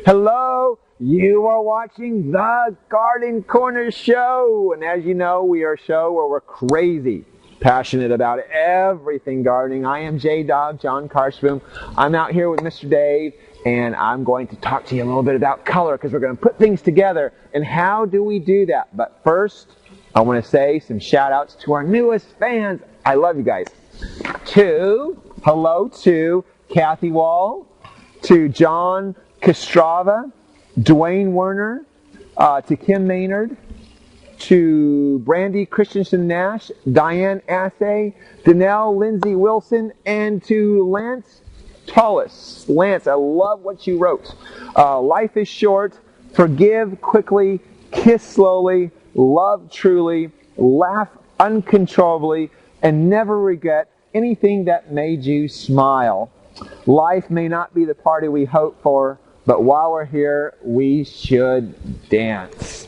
Hello, you are watching the Garden Corner Show. And as you know, we are a show where we're crazy passionate about everything gardening. I am J-Dog, John Karshboom. I'm out here with Mr. Dave, and I'm going to talk to you a little bit about color because we're going to put things together. And how do we do that? But first, I want to say some shout outs to our newest fans. I love you guys. Hello to Kathy Wall, to John Kostrava, Dwayne Werner, to Kim Maynard, to Brandy Christensen Nash, Diane Assay, Danelle Lindsay Wilson, and to Lance Tullis. Lance, I love what you wrote. Life is short, forgive quickly, kiss slowly, love truly, laugh uncontrollably, and never regret anything that made you smile. Life may not be the party we hope for, but while we're here, we should dance.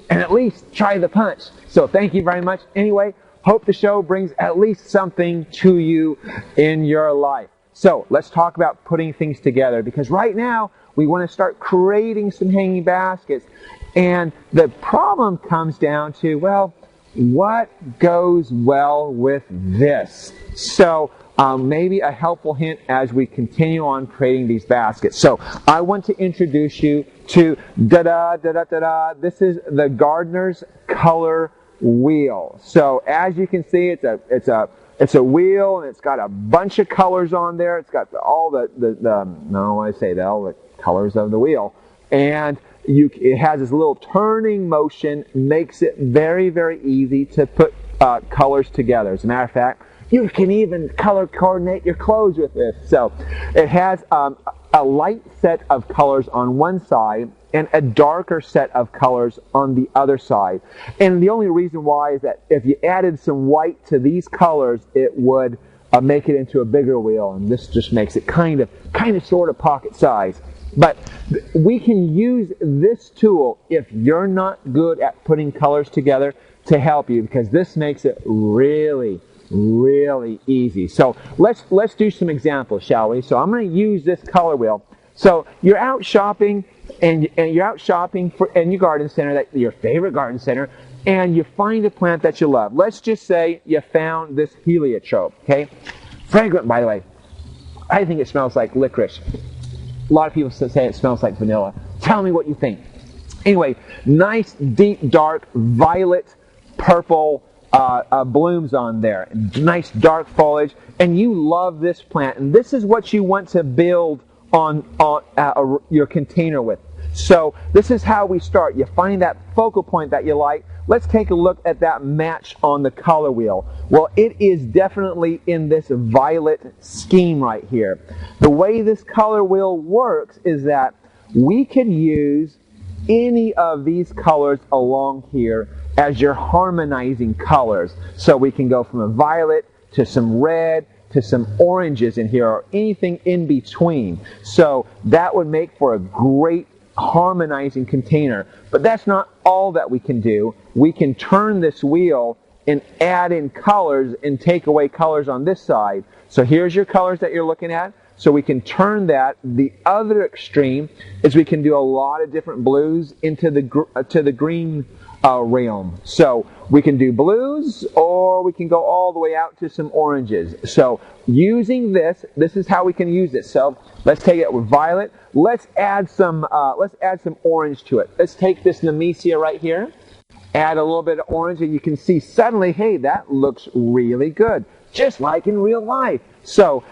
And at least try the punch. So thank you very much. Anyway, hope the show brings at least something to you in your life. So let's talk about putting things together, because right now we want to start creating some hanging baskets. And the problem comes down to, well, what goes well with this? So maybe a helpful hint as we continue on creating these baskets. So I want to introduce you to this is the Gardener's Color Wheel. So as you can see, it's a wheel, and it's got a bunch of colors on there. It's got all all the colors of the wheel, and it has this little turning motion, makes it very, very easy to put colors together. As a matter of fact, you can even color coordinate your clothes with this. So it has a light set of colors on one side and a darker set of colors on the other side. And the only reason why is that if you added some white to these colors, it would make it into a bigger wheel. And this just makes it kind of sort of pocket size. But we can use this tool if you're not good at putting colors together to help you, because this makes it really, really easy. So let's do some examples, shall we? So I'm going to use this color wheel. So you're out shopping, and you're out shopping in your garden center, your favorite garden center, and you find a plant that you love. Let's just say you found this heliotrope. Okay, fragrant, by the way. I think it smells like licorice. A lot of people say it smells like vanilla. Tell me what you think. Anyway, nice, deep, dark, violet, purple blooms on there. Nice, dark foliage. And you love this plant. And this is what you want to build on your container with. So this is how we start. You find that focal point that you like. Let's take a look at that match on the color wheel. Well, it is definitely in this violet scheme right here. The way this color wheel works is that we can use any of these colors along here as your harmonizing colors. So we can go from a violet to some red to some oranges in here, or anything in between. So that would make for a great harmonizing container. But that's not all that we can do. We can turn this wheel and add in colors and take away colors on this side. So here's your colors that you're looking at. So we can turn that. The other extreme is we can do a lot of different blues into the green realm. So we can do blues, or we can go all the way out to some oranges. So using this is how we can use this. So let's take it with violet. Let's add some orange to it. Let's take this Nemesia right here. Add a little bit of orange, and you can see suddenly, hey, that looks really good, just like in real life. So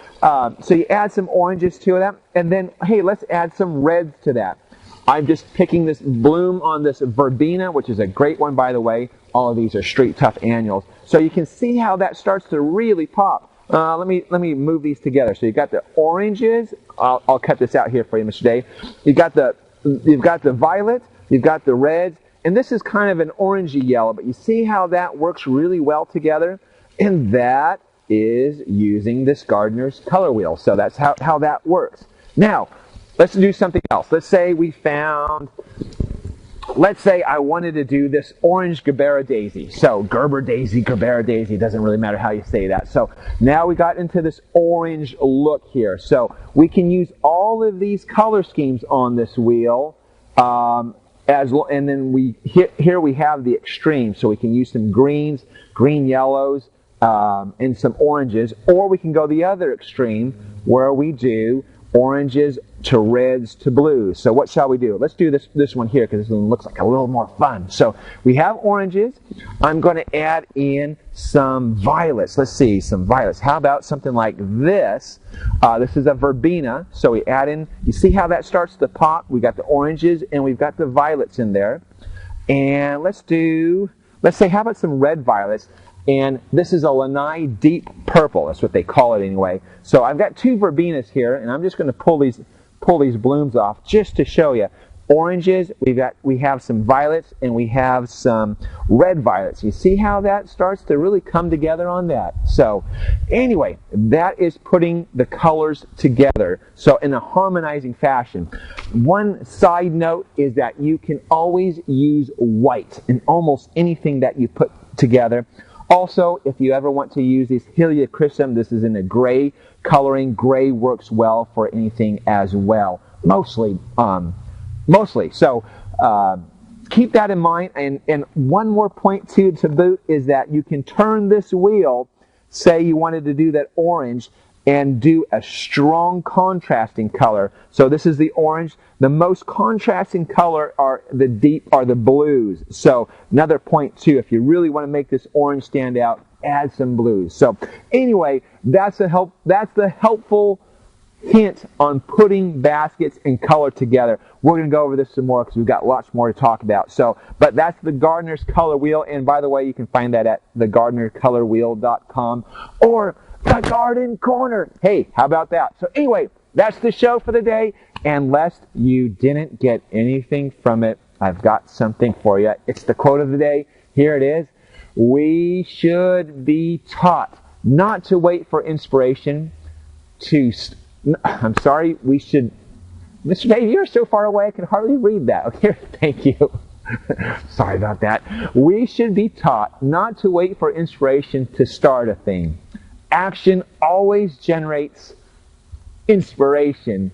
you add some oranges to that, and then, hey, let's add some reds to that. I'm just picking this bloom on this verbena, which is a great one, by the way. All of these are Street Tough annuals. So you can see how that starts to really pop. Let me move these together. So you've got the oranges. I'll cut this out here for you, Mr. Dave. You've got the violet. You've got the reds. And this is kind of an orangey yellow. But you see how that works really well together? And that is using this Gardener's Color Wheel. So that's how that works. Now, let's do something else. Let's say we found let's say I wanted to do this orange Gerbera daisy. So Gerber daisy, Gerbera daisy, doesn't really matter how you say that. So now we got into this orange look here. So we can use all of these color schemes on this wheel. And then here we have the extreme. So we can use some greens, green yellows, and some oranges. Or we can go the other extreme where we do oranges to reds to blues. So what shall we do? Let's do this one here because this one looks like a little more fun. So we have oranges. I'm going to add in some violets. Let's see, some violets. How about something like this? This is a verbena. So we add in, you see how that starts to pop? We got the oranges and we've got the violets in there. And let's say, how about some red violets? And this is a Lanai Deep Purple. That's what they call it anyway. So I've got two verbenas here, and I'm just going to pull these blooms off just to show you. Oranges, we have some violets, and we have some red violets. You see how that starts to really come together on that? So anyway, that is putting the colors together, so in a harmonizing fashion. One side note is that you can always use white in almost anything that you put together. Also, if you ever want to use this Helichrysum, this is in a gray coloring. Gray works well for anything as well. Mostly. So keep that in mind. And one more point to boot is that you can turn this wheel, say you wanted to do that orange, and do a strong contrasting color. So this is the orange. The most contrasting color are the blues. So another point too, if you really want to make this orange stand out, add some blues. So anyway, that's the helpful hint on putting baskets and color together. We're going to go over this some more because we've got lots more to talk about. But that's the Gardener's Color Wheel, and by the way, you can find that at thegardenercolorwheel.com or the Garden Corner. Hey, how about that? So anyway, that's the show for the day. And lest you didn't get anything from it, I've got something for you. It's the quote of the day. Here it is. We should be taught not to wait for inspiration we should... Mr. Dave, you're so far away I can hardly read that. Okay, thank you. Sorry about that. We should be taught not to wait for inspiration to start a thing. Action always generates inspiration.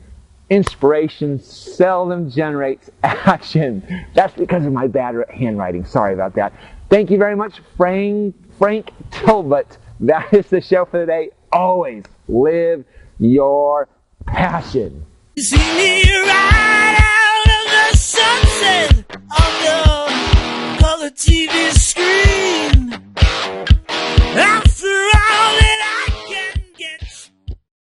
Inspiration seldom generates action. That's because of my bad handwriting. Sorry about that. Thank you very much, Frank Tilbert. That is the show for today. Always live your passion. See me right out of the sunset of the